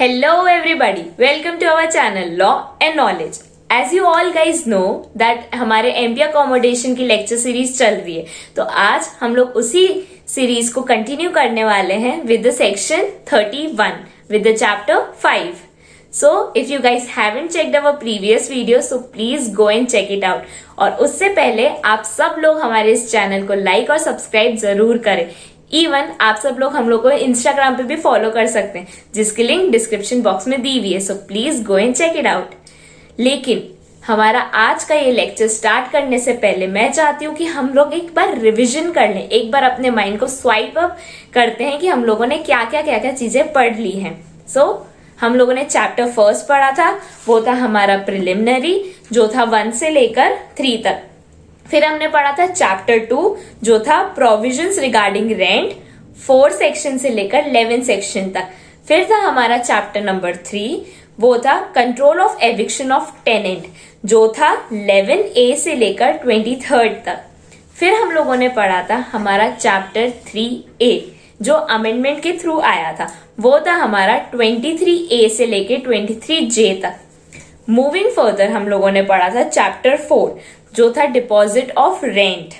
Hello everybody, welcome to our channel Law and Knowledge. As you all guys know that हमारे MP Accommodation की lecture series चल रही है, तो आज हम लोग उसी सीरीज को कंटिन्यू करने वाले हैं with the section 31 with the chapter 5. So if you guys haven't checked our previous video, so please go and check it out. और उससे पहले आप सब लोग हमारे इस चैनल को लाइक और सब्सक्राइब जरूर करें. इवन आप सब लोग हम लोग को इंस्टाग्राम पे भी फॉलो कर सकते हैं, जिसकी लिंक डिस्क्रिप्शन बॉक्स में दी हुई है. So please go and check it out. लेकिन हमारा आज का ये लेक्चर स्टार्ट करने से पहले मैं चाहती हूँ कि हम लोग एक बार रिवीजन कर लें, एक बार अपने माइंड को स्वाइप अप करते हैं कि हम लोगों ने क्या क्या चीजें पढ़ ली हैं. सो हम लोगों ने चैप्टर फर्स्ट पढ़ा था, वो था हमारा प्रिलिमिनरी, जो था 1 से लेकर 3 तक. फिर हमने पढ़ा था चैप्टर 2, जो था प्रोविजंस रिगार्डिंग रेंट, 4 सेक्शन से लेकर 11 सेक्शन तक. फिर था हमारा चैप्टर नंबर 3, वो था control of eviction of tenant, जो था 11A से लेकर 23 तक. फिर हम लोगों ने पढ़ा था हमारा चैप्टर 3A, जो अमेंडमेंट के थ्रू आया था, वो था हमारा 23A से लेकर 23J तक. मूविंग फर्दर हम लोगों ने पढ़ा था चैप्टर 4, जो था डिपॉजिट ऑफ रेंट,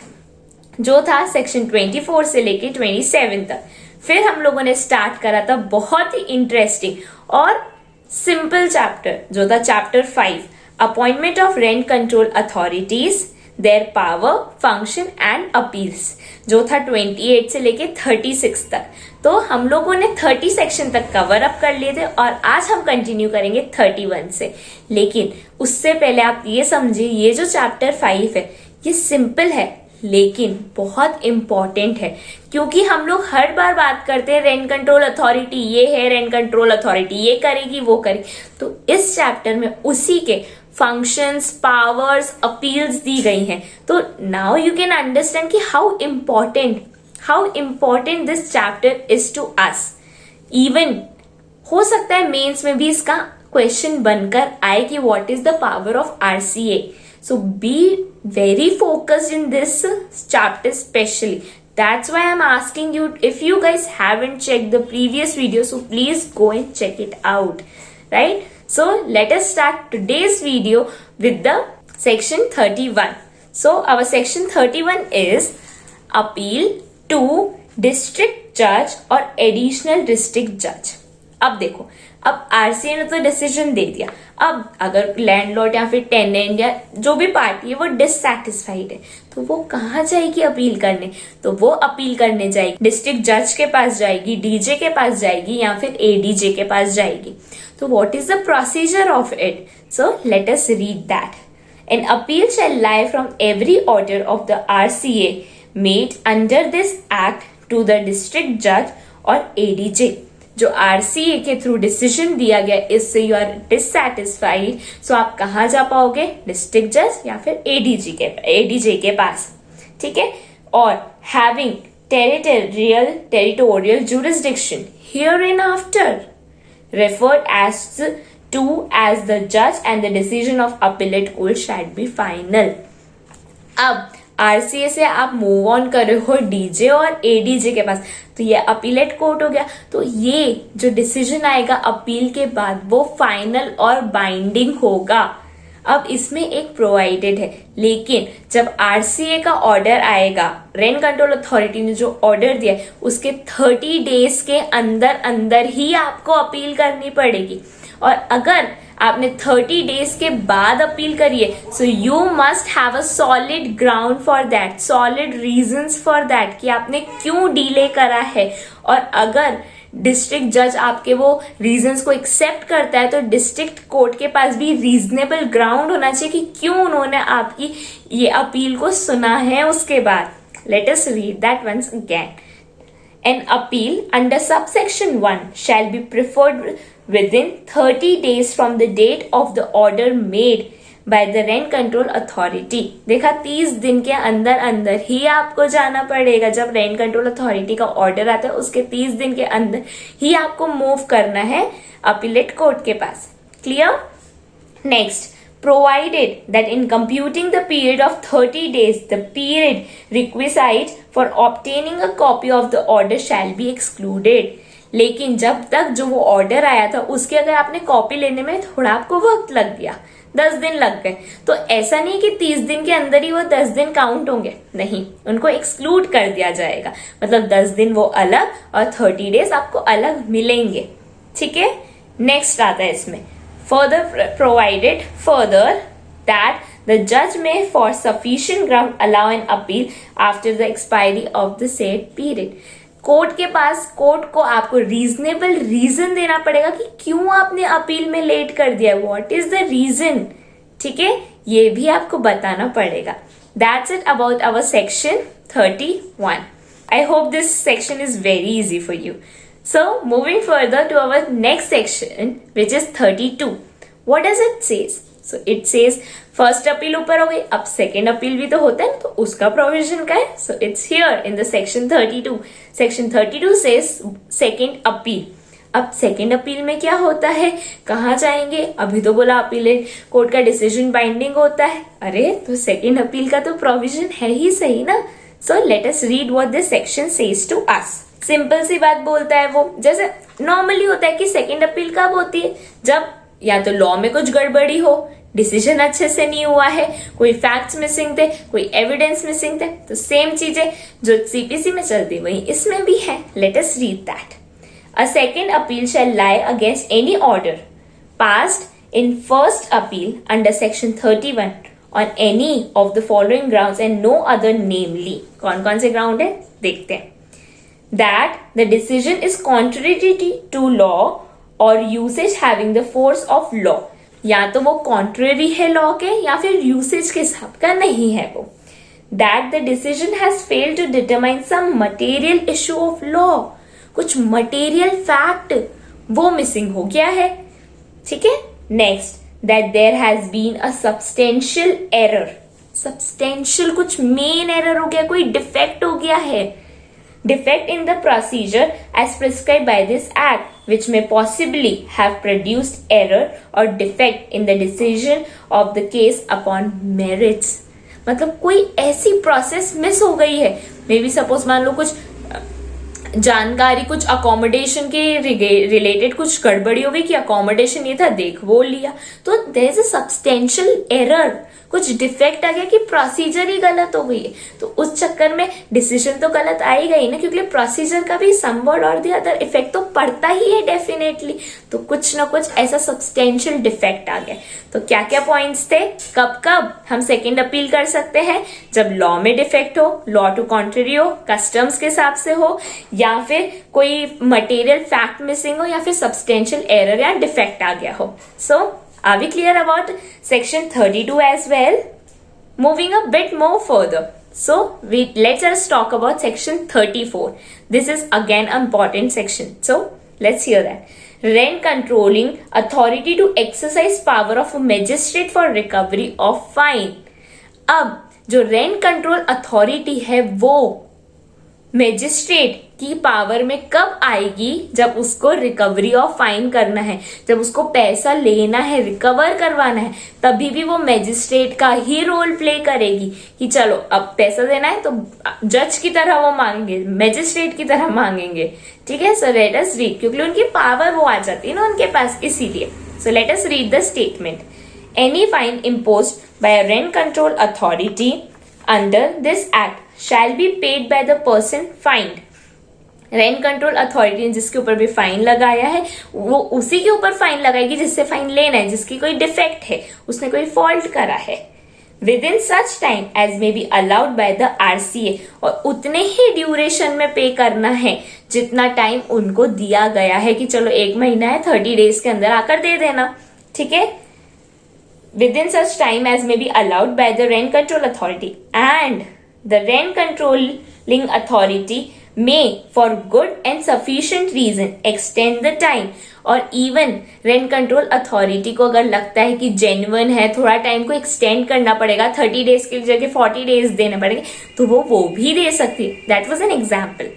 जो था सेक्शन 24 से लेके 27 तक. फिर हम लोगों ने स्टार्ट करा था बहुत ही इंटरेस्टिंग और सिंपल चैप्टर, जो था chapter 5, appointment of rent control authorities, their power, function and appeals, जो था 28 से लेके 36 तक. तो हम लोगों ने 30 सेक्शन तक कवर अप कर लिए थे और आज हम कंटिन्यू करेंगे 31 से. लेकिन उससे पहले आप ये समझिए, ये जो चैप्टर 5 है ये सिंपल है लेकिन बहुत इंपॉर्टेंट है, क्योंकि हम लोग हर बार बात करते हैं रेंट कंट्रोल अथॉरिटी ये है, रेंट कंट्रोल अथॉरिटी ये करेगी वो करेगी. तो इस चैप्टर में उसी के फंक्शंस, पावर्स, अपील्स दी गई हैं. तो नाउ यू कैन अंडरस्टैंड कि how important this chapter is to us. Even हो सकता है मेंस में भी इसका क्वेश्चन बनकर आए कि what is the power of RCA. So be very focused in this chapter specially. That's why I'm asking you, if you guys haven't checked the previous video, so please go and check it out. Right? So let us start today's video with the section 31. So our section 31 is appeal to district judge or additional district judge. अब देखो, अब RCA ने तो decision दे दिया. अब अगर landlord या फिर टेनेंट या जो भी पार्टी है वो डिससैटिस्फाइड है, तो वो कहाँ जाएगी अपील करने? तो वो अपील करने जाएगी डिस्ट्रिक्ट जज के पास जाएगी, डीजे के पास जाएगी या फिर ADJ के पास जाएगी. तो what is the procedure of it? So let us read that. An appeal shall lie from every order of the RCA made under this act to the district जज और ADJ. जो RCA के through decision दिया गया, इससे you are dissatisfied, सो आप कहाँ जा पाओगे? डिस्ट्रिक्ट जज या फिर ADJ के पास. ठीक है. और having territorial jurisdiction hereinafter referred as the judge and the decision of appellate court shall be final. अब RCA से आप मूव ऑन कर रहे हो डीजे और ADJ के पास, तो ये अपीलेट कोर्ट हो गया. तो ये जो डिसीजन आएगा अपील के बाद वो फाइनल और बाइंडिंग होगा. अब इसमें एक प्रोवाइडेड है, लेकिन जब RCA का ऑर्डर आएगा, रेंट कंट्रोल अथॉरिटी ने जो ऑर्डर दिया है उसके 30 डेज के अंदर ही आपको अपील करनी पड़ेगी. और अगर आपने 30 डेज के बाद अपील करिए, so you must have a solid ground for that, solid reasons for that कि आपने क्यों डिले करा है. और अगर डिस्ट्रिक्ट जज आपके वो रीजंस को एक्सेप्ट करता है, तो डिस्ट्रिक्ट कोर्ट के पास भी रीजनेबल ग्राउंड होना चाहिए कि क्यों उन्होंने आपकी ये अपील को सुना है. उसके बाद let us read that once again. An appeal under subsection 1 shall be preferred within 30 days from the date of the order made by the rent control authority. देखा, 30 दिन के अंदर ही आपको जाना पड़ेगा. जब रेंट कंट्रोल अथॉरिटी का ऑर्डर आता है उसके 30 दिन के अंदर ही आपको मूव करना है अपीलेट कोर्ट के पास. Clear? Next, provided that in computing the period of 30 days, the period requisite for obtaining a copy of the order shall be excluded. लेकिन जब तक जो वो ऑर्डर आया था उसके अगर आपने कॉपी लेने में थोड़ा आपको वक्त लग गया, 10 दिन लग गए, तो ऐसा नहीं कि 30 दिन के अंदर ही वो 10 दिन काउंट होंगे, नहीं, उनको एक्सक्लूड कर दिया जाएगा। मतलब 10 दिन वो अलग और 30 डेज आपको अलग मिलेंगे। ठीक है, नेक्स्ट आता है इसमें, further provided further that the judge may for sufficient ground allow an appeal after the expiry of the said period। Court के पास, कोर्ट को आपको रीजनेबल रीजन देना पड़ेगा कि क्यों आपने अपील में लेट कर दिया, व्हाट इज द रीजन। ठीक है, ये भी आपको बताना पड़ेगा। That's it about our section 31। I hope this section is very easy for you. So moving further to our next section which is 32। What does it says? So it says first appeal ऊपर हो गई, अब second appeal भी तो होता है ना, तो उसका प्रोविजन का है। So it's here in the section 32। Section 32 says second appeal. अब सेकेंड अपील में क्या होता है, कहाँ जाएंगे? अभी तो बोला अपील कोर्ट का डिसीजन बाइंडिंग होता है। अरे तो सेकेंड अपील का तो प्रोविजन है ही सही ना। So let us read what this section says to us. Simple सी बात बोलता है वो, जैसे नॉर्मली होता है कि सेकेंड अपील कब होती है, जब या तो लॉ में कुछ गड़बड़ी हो, डिसीजन अच्छे से नहीं हुआ है, कोई फैक्ट्स मिसिंग थे, कोई एविडेंस मिसिंग थे। तो सेम चीजें जो सीपीसी में चलती वही इसमें भी है। Let us read that. A second appeal shall lie against any order passed in first appeal under section 31 on any of the following grounds and no other namely. कौन कौन से ग्राउंड है देखते हैं। That the decision is contrary to law और usage having the force of law. या तो वो कॉन्ट्रेरी है लॉ के या फिर यूसेज के हिसाब का नहीं है वो। That the decision has failed to determine some material issue of law. कुछ मटेरियल फैक्ट वो मिसिंग हो गया है। ठीक है, next, that there has been a substantial error. Substantial कुछ मेन एरर हो गया, कोई डिफेक्ट हो गया है। Defect in the procedure as prescribed by this act, which may possibly have produced error or defect in the decision of the case upon merits। मतलब कोई ऐसी प्रोसेस मिस हो गई है, मे बी सपोज मान लो कुछ जानकारी, कुछ अकोमोडेशन के रिलेटेड कुछ गड़बड़ी हो गई कि अकोमोडेशन ये था, देख वो लिया, तो there is a substantial error, कुछ डिफेक्ट आ गया कि प्रोसीजर ही गलत हो गई है। तो उस चक्कर में डिसीजन तो गलत आई गई ना, क्योंकि प्रोसीजर का भी समवर्ड और द अदर इफेक्ट तो पड़ता ही है डेफिनेटली। तो कुछ ना कुछ ऐसा सब्सटेंशियल डिफेक्ट आ गया। तो क्या क्या पॉइंट्स थे, कब कब हम सेकेंड अपील कर सकते हैं? जब लॉ में डिफेक्ट हो, लॉ टू कॉन्ट्ररी हो, कस्टम्स के हिसाब से हो, या फिर कोई मटेरियल फैक्ट मिसिंग हो, या फिर सब्सटेंशियल एरर या डिफेक्ट आ गया हो। सो are we clear about section 32 as well? Moving a bit more further, so let us talk about section 34. This is again an important section, so let's hear that. Rent controlling authority to exercise power of a magistrate for recovery of fine। अब जो rent control authority है वो magistrate की power में कब आएगी? जब उसको रिकवरी ऑफ फाइन करना है, जब उसको पैसा लेना है, रिकवर करवाना है, तभी भी वो मैजिस्ट्रेट का ही रोल प्ले करेगी कि चलो अब पैसा देना है तो जज की तरह वो मांगेंगे, मैजिस्ट्रेट की तरह मांगेंगे। ठीक है, सो लेट अस रीड, क्योंकि उनकी पावर वो आ जाती है ना उनके पास, इसीलिए। So let us read the statement. Any fine imposed by a rent control authority under this act shall be paid by the person fined। Rent control authority ने जिसके ऊपर भी फाइन लगाया है वो उसी के ऊपर फाइन लगाएगी जिससे फाइन लेना है, जिसकी कोई डिफेक्ट है, उसने कोई फॉल्ट करा है। Within such time as may be allowed by the RCA, और उतने ही ड्यूरेशन में पे करना है जितना टाइम उनको दिया गया है कि चलो 1 महीना है, 30 डेज के अंदर आकर दे देना। ठीक है, within such time as may be allowed by the rent control authority, and the rent controlling authority may for good and sufficient reason extend the time। और even rent control authority को अगर लगता है कि genuine है, थोड़ा time को extend करना पड़ेगा, 30 डेज की जगह 40 डेज देने पड़ेंगे, तो वो भी दे सकती है। That was an example।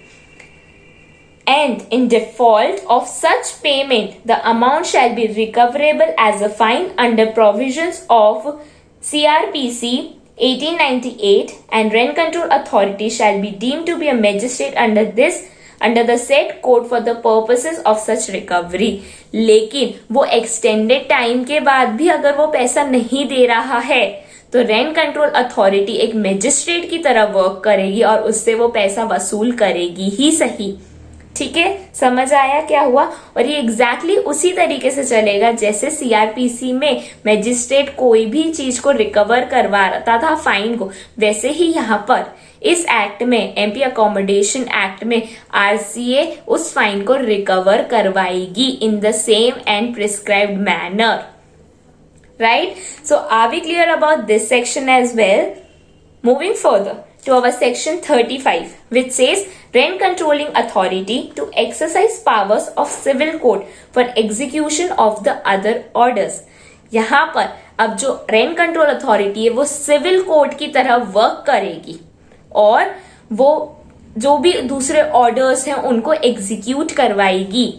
And in default of such payment, the amount shall be recoverable as a fine under provisions of CRPC 1898, and rent control authority shall be deemed to be a magistrate under this under the said code for the purposes of such recovery. लेकिन वो extended time के बाद भी अगर वो पैसा नहीं दे रहा है तो रेंट कंट्रोल अथॉरिटी एक मैजिस्ट्रेट की तरह वर्क करेगी और उससे वो पैसा वसूल करेगी ही सही। ठीक है, समझ आया क्या हुआ? और ये एग्जैक्टली उसी तरीके से चलेगा जैसे सीआरपीसी में मैजिस्ट्रेट कोई भी चीज को रिकवर करवाता था फाइन को, वैसे ही यहाँ पर इस एक्ट में, एमपी अकोमोडेशन एक्ट में, आरसीए उस फाइन को रिकवर करवाएगी in the same and prescribed manner. Right? So are we clear about this section as well? Moving further to our section 35, which says rent controlling authority to exercise powers of civil code for execution of the other orders. यहाँ पर अब जो rent control authority है वो civil code की तरह work करेगी और वो जो भी दूसरे ऑर्डर्स हैं उनको एग्जीक्यूट करवाएगी।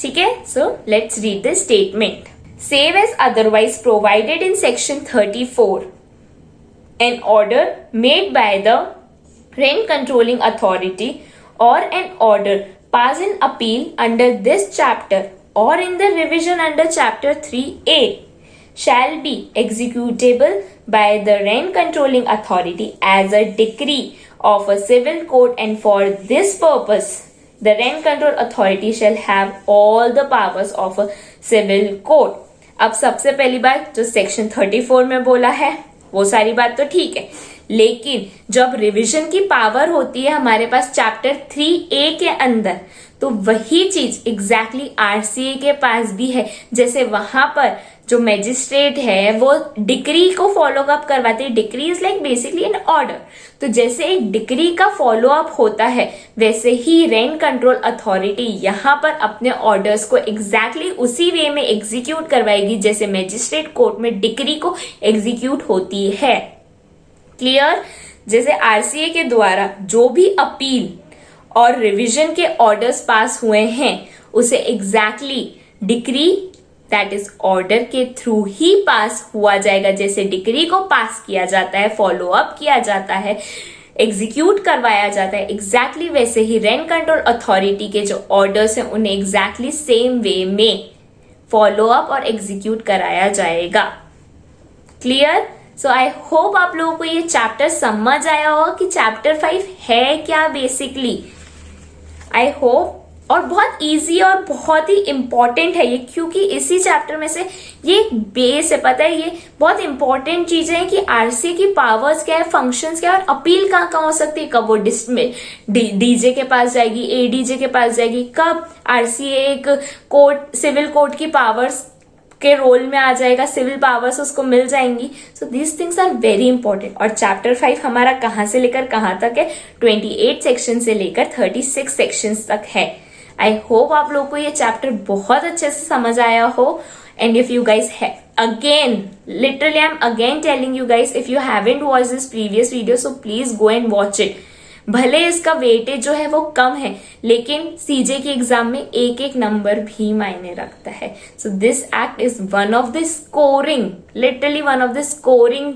ठीक है, so let's read the statement. Save as otherwise provided in section 34. An order made by the rent controlling authority or an order passed in appeal under this chapter or in the revision under chapter 3A shall be executable by the rent controlling authority as a decree of a civil court, and for this purpose the rent control authority shall have all the powers of a civil court. अब सबसे पहली बात जो section 34 में बोला है वो सारी बात तो ठीक है, लेकिन जब रिवीजन की पावर होती है हमारे पास चैप्टर 3A के अंदर, तो वही चीज एग्जैक्टली आरसीए के पास भी है। जैसे वहां पर जो मैजिस्ट्रेट है वो डिक्री को फॉलो अप करवाते हैं। Decree is like basically an order, तो जैसे एक डिक्री का फॉलो अप होता है वैसे ही रेंट कंट्रोल अथॉरिटी यहाँ पर अपने ऑर्डर्स को एग्जैक्टली उसी वे में एग्जीक्यूट करवाएगी जैसे मैजिस्ट्रेट कोर्ट में डिक्री को एग्जीक्यूट होती है। क्लियर? जैसे आरसीए के द्वारा जो भी अपील और रिवीजन के ऑर्डर्स पास हुए हैं उसे exactly decree that is order के थ्रू ही पास हुआ जाएगा। जैसे डिक्री को पास किया जाता है, फॉलो अप किया जाता है, एग्जीक्यूट करवाया जाता है, एग्जैक्टली वैसे ही रेंट कंट्रोल अथॉरिटी के जो ऑर्डर्स हैं उन्हें एग्जैक्टली सेम वे में फॉलो अप और एग्जीक्यूट कराया जाएगा। क्लियर? सो आई होप आप लोगों को ये चैप्टर समझ आया होगा कि चैप्टर 5 है क्या बेसिकली। आई होप, और बहुत इजी और बहुत ही इंपॉर्टेंट है ये, क्योंकि इसी चैप्टर में से ये एक बेस है। पता है ये बहुत इंपॉर्टेंट चीजें हैं कि आरसी की पावर्स क्या है, फंक्शंस क्या है और अपील कहाँ कहाँ हो सकती है। कब वो डीजे के पास जाएगी, एडीजे के पास जाएगी, कब आरसीए एक कोर्ट, सिविल कोर्ट की पावर्स के रोल में आ जाएगा, सिविल पावर्स उसको मिल जाएंगी। So these things are very important. और चैप्टर 5 हमारा कहाँ से लेकर कहाँ तक है? 28 सेक्शन से लेकर 36 सेक्शंस तक है। आई होप आप लोगों को ये चैप्टर बहुत अच्छे से समझ आया हो। And if you guys again, literally I'm again telling you guys, if you haven't watched this previous video, so please go and watch it. भले इसका वेटेज जो है वो कम है, लेकिन सीजे के एग्जाम में एक एक नंबर भी मायने रखता है। So this act is one of the scoring, literally one of the scoring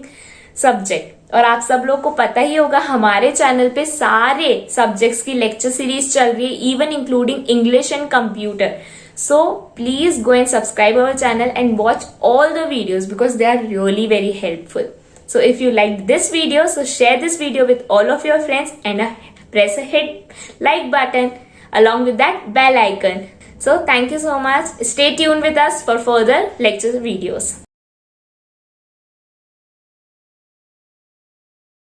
subject. और आप सब लोग को पता ही होगा हमारे चैनल पे सारे सब्जेक्ट्स की लेक्चर सीरीज चल रही है, even including English and computer. So please go and subscribe our channel and watch all the videos because they are really very helpful. So if you liked this video, so share this video with all of your friends and press a hit like button along with that bell icon. So thank you so much. Stay tuned with us for further lecture videos.